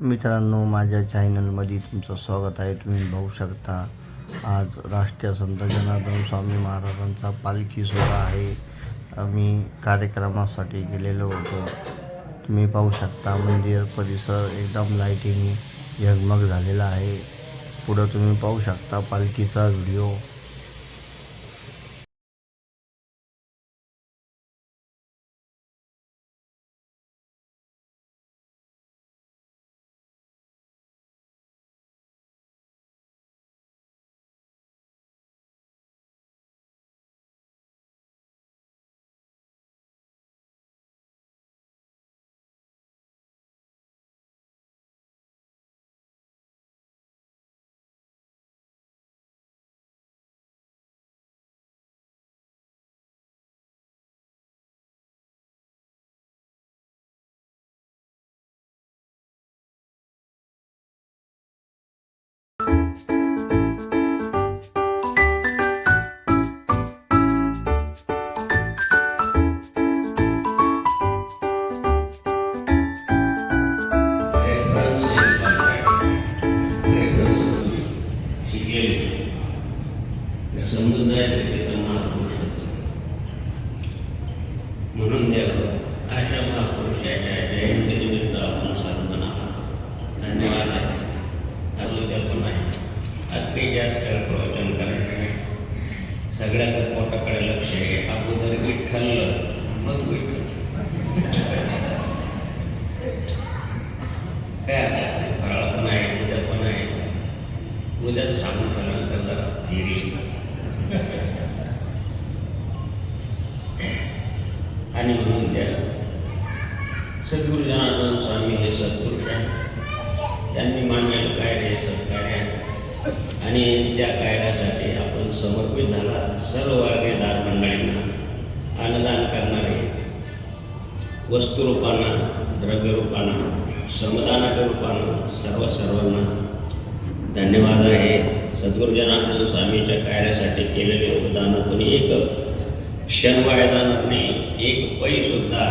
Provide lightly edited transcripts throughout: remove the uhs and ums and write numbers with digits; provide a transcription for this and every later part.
मित्रांनो, माझ्या चॅनलमध्ये तुमचं स्वागत आहे. तुम्ही पाहू शकता आज राष्ट्रीय संत जनार्दन स्वामी महाराजांचा पालखी सोहळा आहे. आम्ही कार्यक्रमासाठी गेलेलो होतो. तुम्ही पाहू शकता मंदिर परिसर एकदम लाईटिंग झगमग झालेला आहे. पुढं तुम्ही पाहू शकता पालखीचा व्हिडिओ. म्हणून अशा महापुरुषाच्या जयंतीनिमित्त आपण सर्वांना धन्यवाद आहे. पण आहे आज काही जास्त प्रवचन करायचं नाही. सगळ्याचं पोटाकडे लक्ष आहे. अगोदर विठ्ठल मग विठ्ठल काय फराळ पण आहे, उद्या पण आहे. उद्याच सांगून ठेवल्यानंतर जरा धीरे आणि म्हणून द्या सद्गुरू जनार्दन स्वामी हे सत्पुरुष आहे. त्यांनी मानलेलं कार्य हे सत्कार्य आहे आणि त्या कार्यासाठी आपण समर्पित झाला. सर्व वर्गदार मंडळींना अन्नदान करणारे वस्तुरूपानं, द्रव्यरूपानं, श्रमदानाच्या रूपानं सर्वांना धन्यवाद आहे. सद्गुरू जनार्दन स्वामीच्या कार्यासाठी केलेले योगदानातून एक क्षण वाया जाणार नाही, एक पैसुद्धा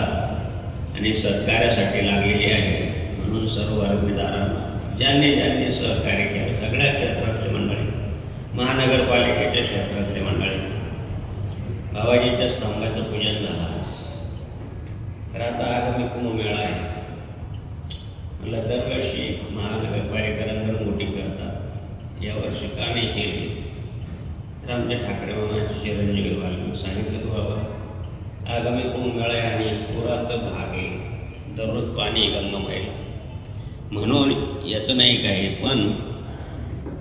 आणि सत्कार्यासाठी लागलेली आहे. म्हणून सर्व अर्जदारांना ज्यांनी सहकार्य केलं, सगळ्या क्षेत्रातले मंडळी, महानगरपालिकेच्या क्षेत्रातले मंडळी, बाबाजीच्या स्तंभाचं पूजन झालं. तर आता आगामी कुंभमेळा आहे. मला दरवर्षी महानगरपालिका रंगण मोठी करतात, यावर्षी का नाही केली? तर आमच्या ठाकरे मामाचे चिरंजीवी वाल्मिक सांगितलं की बाबा आगामी कुंभमेळा आहे आणि पुराचं भाग आहे, दररोज पाणी गंगामाईला, म्हणून याचं नाही काही, पण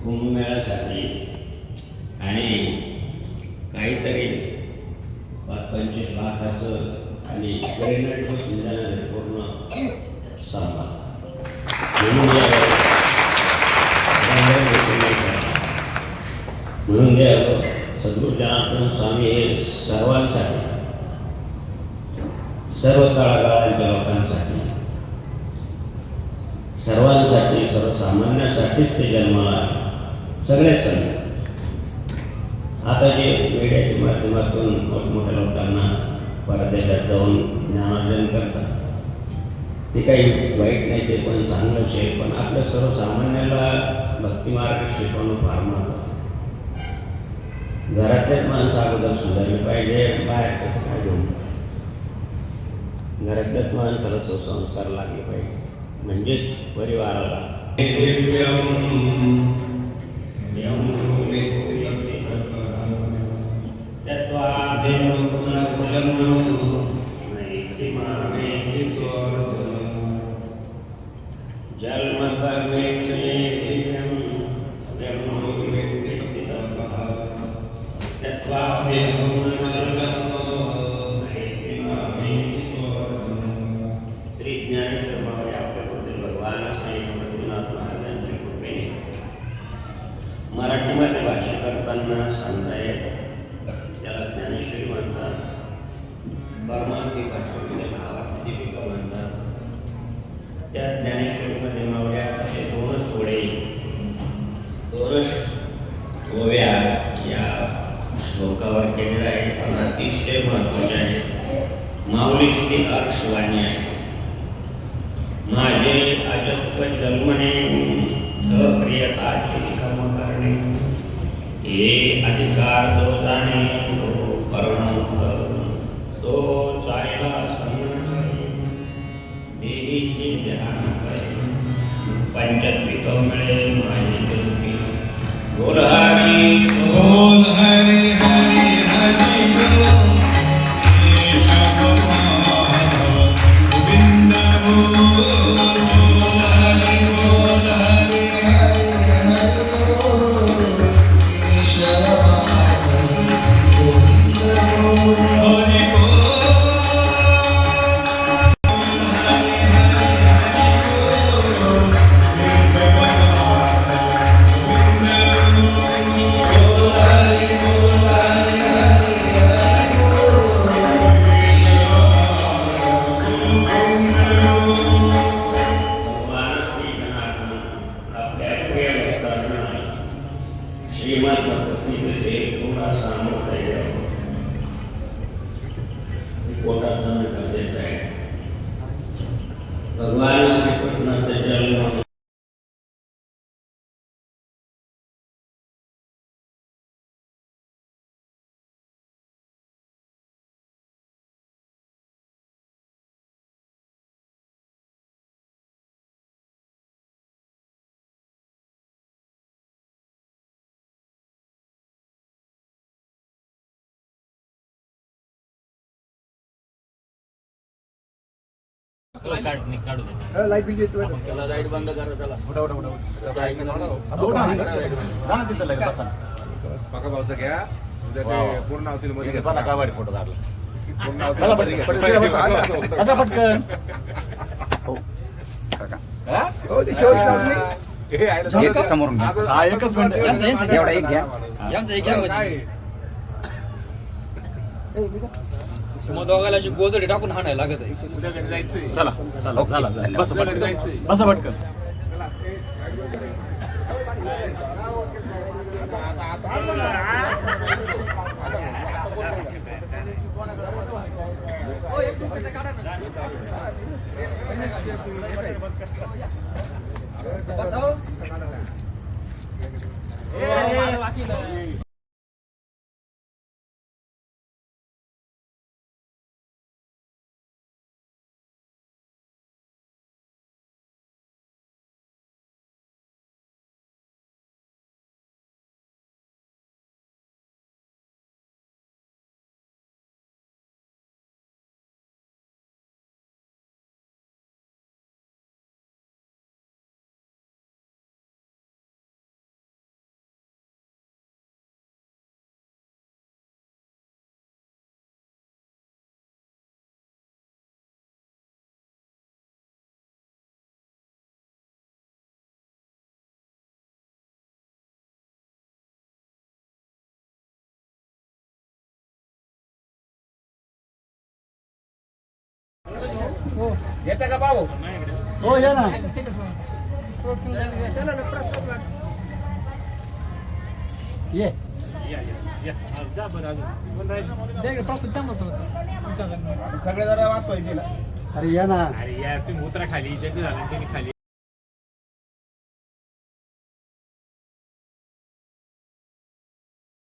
कुंभमेळ्यासाठी आणि काहीतरी 25 लाखाचं आणि पूर्ण सांभाळ म्हणून सद्गुरू जनार्दन स्वामी हे सर्वांसाठी, सर्व तळागाळांच्या लोकांसाठी, सर्वांसाठी, सर्वसामान्यांसाठीच ते जन्माला सगळेच चालले. आता जे मीडियाच्या माध्यमातून मोठमोठ्या लोकांना परदेशात जाऊन ज्ञानार्जन करतात, ते काही वाईट नाही, ते पण चांगलंच आहे. पण आपल्या सर्वसामान्याला भक्तिमार्ग शिकवणं फार महत्त्वाचं. घरातलेच माणसं अगोदर सुधारली पाहिजे, बाहेर काय घेऊन घरातल्याच माणसाला संस्कार लागले पाहिजे, म्हणजेच परिवाराला. मराठीमध्ये भाषा करताना सांगताय त्याला ज्ञानेश्वरी म्हणतात, परमार्थी भाषेमध्ये भावार्थी दीपिका म्हणतात. त्या ज्ञानेश्वरीमध्ये मावळ्याचे दोनच ओळे, दोनच ओव्या या श्लोकावर केलेलं आहे, पण अतिशय महत्त्वाचे आहे. माऊलीची ती अर्शवाणी आहे. माझे अजब जन्मने अप्रियताची कर्म करणे हे अधिकार जो जाणे तो परमानंद तो चायला संगण देवीचे ध्यान करे पंचत्विक मिळे माझी शक्ती बोल हरी बोल हरी हरी हरी बोल गोविंद बोल हरी बोल हरी हरी हरी बोल ईश्वर गोविंद बोल हरी बोल श्रीमद भगवद्गीतेचे पूर्ण सामर्थ्य पोटात गरजेचं आहे. भगवान श्रीकृष्णाचा जन्म लाईट बिल येतो लाईट बंद करा चला पका भाऊचं घ्या उद्या ते पूर्ण होतील मध्ये फोटो असा पटकन समोरून एकच मिनिट एवढा एक घ्या मग दोघाला अशी गोदडी टाकून हाणायला लागत आहे. चला चला चला बस पटकन बस पटकन येते का भाऊ हो या ना ये सगळे जरा वाचवायचे ना अरे या ना अरे यार तुम्ही उतरा खाली ज्यांनी झालं त्यांनी खाली